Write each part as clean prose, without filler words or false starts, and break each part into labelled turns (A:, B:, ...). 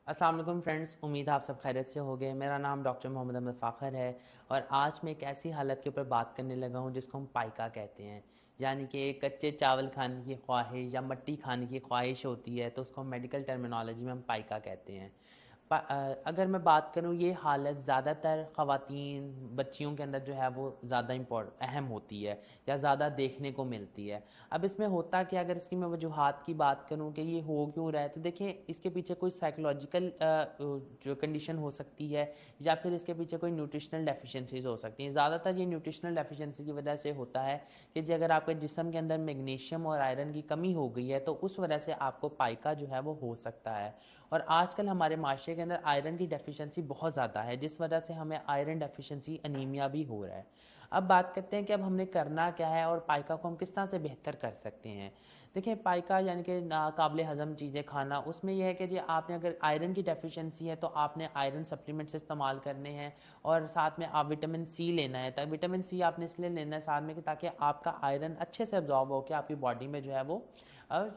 A: अस्सलाम वालेकुम फ्रेंड्स, उम्मीद है आप सब खैरियत से होंगे। मेरा नाम डॉक्टर मोहम्मद अहमद फ़ाखर है और आज मैं एक ऐसी हालत के ऊपर बात करने लगा हूँ जिसको हम पाइका कहते हैं। यानी कि कच्चे चावल खाने की ख्वाहिश या मट्टी खाने की ख्वाहिश होती है तो उसको हम मेडिकल टर्मिनोलॉजी में हम पाइका कहते हैं। अगर मैं बात करूँ, ये हालत ज़्यादातर ख़वातीन बच्चियों के अंदर जो है वो ज़्यादा अहम होती है या ज़्यादा देखने को मिलती है। अब इसमें होता कि अगर इसकी मैं वजूहात की बात करूं कि ये हो क्यों रहा है, तो देखें इसके पीछे कोई साइकोलॉजिकल जो कंडीशन हो सकती है या फिर इसके पीछे कोई न्यूट्रिशनल डेफिशिएंसीज हो सकती हैं। ज़्यादातर ये न्यूट्रिशनल डेफिशिएंसी की वजह से होता है कि जी अगर आपके जिस्म के अंदर मैग्नीशियम और आयरन की कमी हो गई है तो उस वजह से आपको पाइका जो है वो हो सकता है। और आजकल हमारे माशरे के अंदर आयरन की डेफिशिएंसी बहुत ज़्यादा है जिस वजह से हमें आयरन डेफिशिएंसी अनीमिया भी हो रहा है। अब बात करते हैं कि अब हमने करना क्या है और पाइका को हम किस तरह से बेहतर कर सकते हैं। देखिए पाइका यानी कि काबिल हज़म चीज़ें खाना, उसमें यह है कि जी आपने अगर आयरन की डेफिशिएंसी है तो आपने आयरन सप्लीमेंट्स इस्तेमाल करने हैं और साथ में आप विटामिन सी लेना है। तब विटामिन सी आपने इसलिए लेना है साथ में कि ताकि आपका आयरन अच्छे से अब्जॉर्ब होकर आपकी बॉडी में जो है वो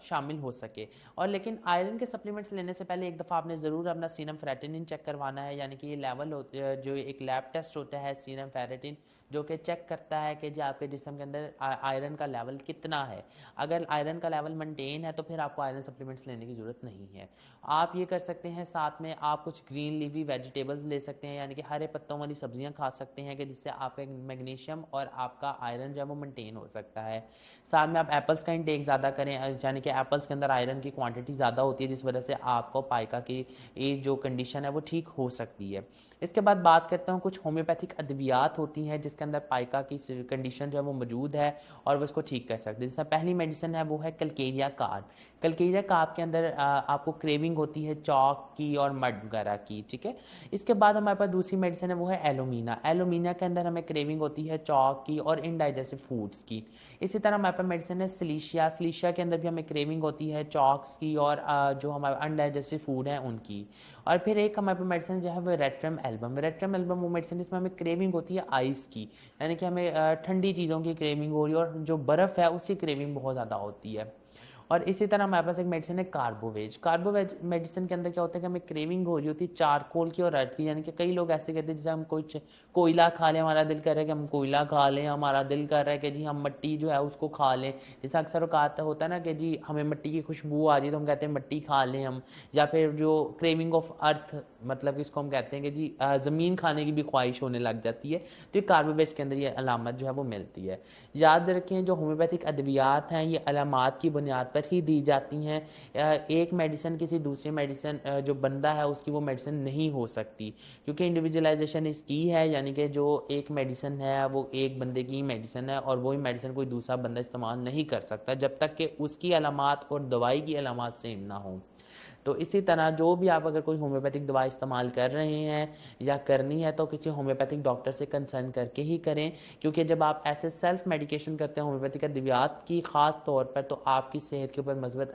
A: शामिल हो सके। और लेकिन आयरन के सप्लीमेंट्स लेने से पहले एक दफ़ा आपने ज़रूर अपना सीरम फेरेटिनिन चेक करवाना है। यानी कि ये लेवल जो एक लैब टेस्ट होता है सीरम फेरेटिन, जो कि चेक करता है कि जो आपके जिस्म के अंदर आयरन का लेवल कितना है। अगर आयरन का लेवल मेंटेन है तो फिर आपको आयरन सप्लीमेंट्स लेने की ज़रूरत नहीं है। आप ये कर सकते हैं, साथ में आप कुछ ग्रीन लीफी वेजिटेबल्स ले सकते हैं, यानी कि हरे पत्तों वाली सब्जियां खा सकते हैं कि जिससे आपका मैग्नीशियम और आपका आयरन जो है वो मेंटेन हो सकता है। साथ में आप एप्पल्स का इंटेक ज़्यादा करें, यानी कि एप्पल्स के अंदर आयरन की क्वांटिटी ज़्यादा होती है जिस वजह से आपको पाइका की ये जो कंडीशन है वो ठीक हो सकती है। इसके बाद बात करता हूँ, कुछ होम्योपैथिक अद्वियात होती हैं जिसके अंदर पाइका की कंडीशन जो है वो मौजूद है और वो इसको ठीक कर सकते हैं। जैसे पहली मेडिसिन है वो है कलकेरिया कार्ब। कलकेरिया कार्ब के अंदर आपको क्रेविंग होती है चॉक की और मड वगैरह की, ठीक है। इसके बाद हमारे पास दूसरी मेडिसिन है वो है एलोमीना। एलोमीना के अंदर हमें क्रेविंग होती है चॉक की और इनडाइजेस्टिव फूड्स की। इसी तरह हमारे पास मेडिसिन है सिलीशिया। सिलीशिया के अंदर भी हमें क्रेविंग होती है चॉक्स की और जो हमारे अनडाइजेस्टिव फूड हैं उनकी। और फिर एक हमारे पास मेडिसिन जो है वो रेट्रम एल्बम। रेट्रम एल्बम वो मेडिसिन जिसमें हमें क्रेविंग होती है आइस की, यानी कि हमें ठंडी चीज़ों की क्रेविंग हो रही है और जो बर्फ़ है उसकी क्रेविंग बहुत ज़्यादा होती है। और इसी तरह हमारे पास एक मेडिसिन है कार्बोवेज। कार्बोवेज मेडिसिन के अंदर क्या होता है कि हमें क्रेविंग हो रही होती है चारकोल की और अर्थ की, यानी कि कई लोग ऐसे कहते हैं जैसे हम कुछ कोयला खा लें, हमारा दिल कर रहा है कि हम कोयला खा लें, हमारा दिल कर रहा है कि जी हम मिट्टी जो है उसको खा लें। जैसे अक्सर औकात होता है ना कि जी हमें मिट्टी की खुशबू आ रही है तो हम कहते हैं मिट्टी खा लें हम। या फिर जो क्रेविंग ऑफ अर्थ, मतलब इसको हम कहते हैं कि जी ज़मीन खाने की भी ख्वाहिश होने लग जाती है, तो कार्बोवेज के अंदर ये अलामत जो है वो मिलती है। याद रखें जो होम्योपैथिक अद्वियात हैं ये अलामात की बुनियाद पर ही दी जाती हैं। एक मेडिसिन किसी दूसरी मेडिसिन जो बंदा है उसकी वो मेडिसिन नहीं हो सकती, क्योंकि इंडिविजुअलाइजेशन इसकी है, यानी कि जो एक मेडिसिन है वो एक बंदे की मेडिसिन है और वही मेडिसिन कोई दूसरा बंदा इस्तेमाल नहीं कर सकता जब तक कि उसकी अलामात और दवाई की अलामात सेम ना हो। तो इसी तरह जो भी आप अगर कोई होम्योपैथिक दवा इस्तेमाल कर रहे हैं या करनी है तो किसी होम्योपैथिक डॉक्टर से कंसर्न करके ही करें, क्योंकि जब आप ऐसे सेल्फ मेडिकेशन करते हैं होम्योपैथिक अद्वियात की ख़ास तौर पर तो आपकी सेहत के ऊपर मस्बत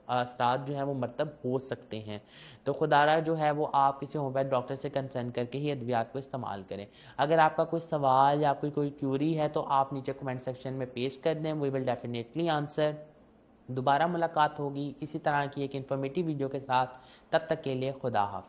A: असरात जो हैं वो मरतब हो सकते हैं। तो खुदारा जो है वो आप किसी होम्योपैथ डॉक्टर से कंसर्न करके ही अद्वियात को इस्तेमाल करें। अगर आपका कोई सवाल या कोई क्यूरी है तो आप नीचे कमेंट सेक्शन में पेश कर दें, वी विल डेफिनेटली आंसर। दोबारा मुलाकात होगी इसी तरह की एक इन्फॉर्मेटिव वीडियो के साथ, तब तक के लिए खुदा हाफ़िज़।